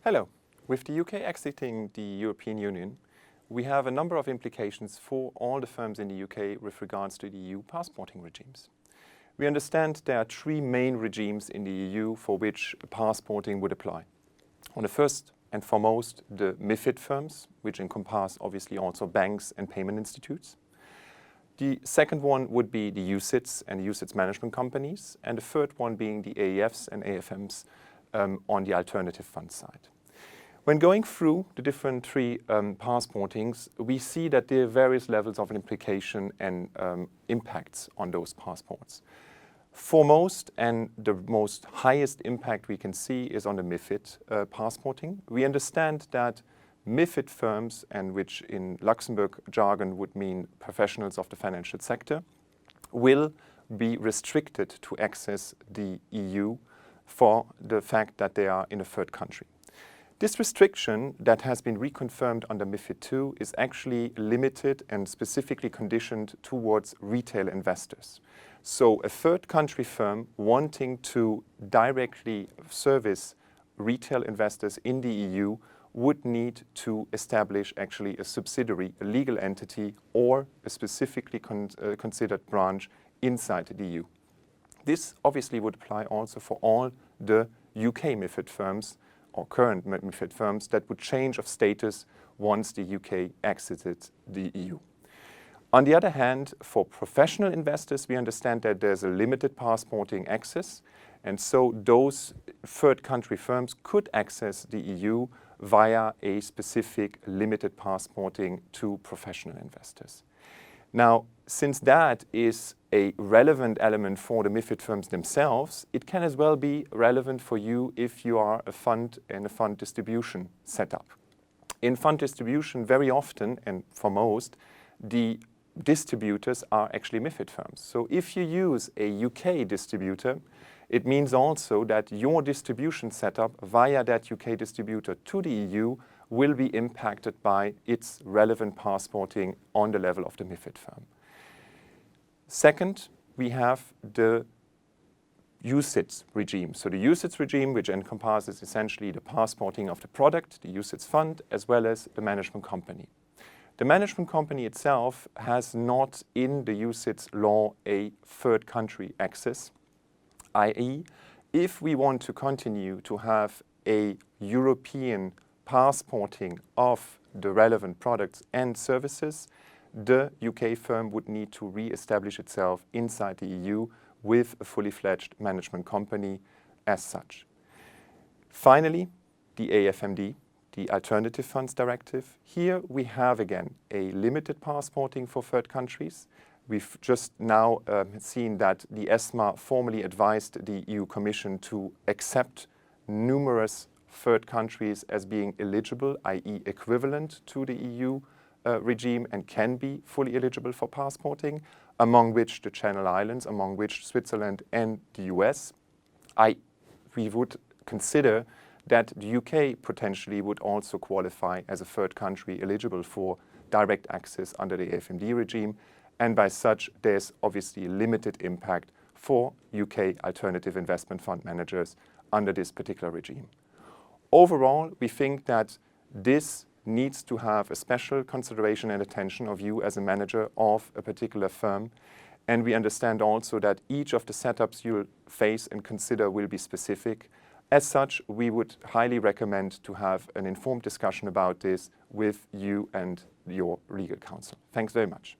Hello. With the UK exiting the European Union, we have a number of implications for all the firms in the UK with regards to the EU passporting regimes. We understand there are three main regimes in the EU for which passporting would apply. On the first and foremost, the MiFID firms, which encompass obviously also banks and payment institutes. The second one would be the UCITS and the UCITS management companies, and the third one being the AIFs and AFMs on the alternative fund side. When going through the different three passportings, we see that there are various levels of implication and impacts on those passports. Foremost and the most highest impact we can see is on the MiFID passporting. We understand that MiFID firms, and which in Luxembourg jargon would mean professionals of the financial sector, will be restricted to access the EU for the fact that they are in a third country. This restriction that has been reconfirmed under MiFID II is actually limited and specifically conditioned towards retail investors. So a third country firm wanting to directly service retail investors in the EU would need to establish actually a subsidiary, a legal entity, or a specifically considered branch inside the EU. This obviously would apply also for all the UK MiFID firms or current MiFID firms that would change of status once the UK exited the EU. On the other hand, for professional investors, we understand that there's a limited passporting access, and so those third country firms could access the EU via a specific limited passporting to professional investors. Now, since that is a relevant element for the MiFID firms themselves, it can as well be relevant for you if you are a fund and a fund distribution setup. In fund distribution, very often, and for most, the distributors are actually MiFID firms. So if you use a UK distributor, it means also that your distribution setup via that UK distributor to the EU will be impacted by its relevant passporting on the level of the MiFID firm. Second, we have the UCITS regime. So the UCITS regime, which encompasses essentially the passporting of the product, the UCITS fund, as well as the management company. The management company itself has not in the UCITS law a third country access, i.e., if we want to continue to have a European passporting of the relevant products and services, the UK firm would need to re-establish itself inside the EU with a fully fledged management company as such. Finally, the AFMD, the Alternative Funds Directive. Here we have again a limited passporting for third countries. We've just now seen that the ESMA formally advised the EU Commission to accept numerous third countries as being eligible, i.e. equivalent to the EU regime and can be fully eligible for passporting, among which the Channel Islands, among which Switzerland and the US. We would consider that the UK potentially would also qualify as a third country eligible for direct access under the AFMD regime, and by such there's obviously limited impact for UK alternative investment fund managers under this particular regime. Overall, we think that this needs to have a special consideration and attention of you as a manager of a particular firm. And we understand also that each of the setups you'll face and consider will be specific. As such, we would highly recommend to have an informed discussion about this with you and your legal counsel. Thanks very much.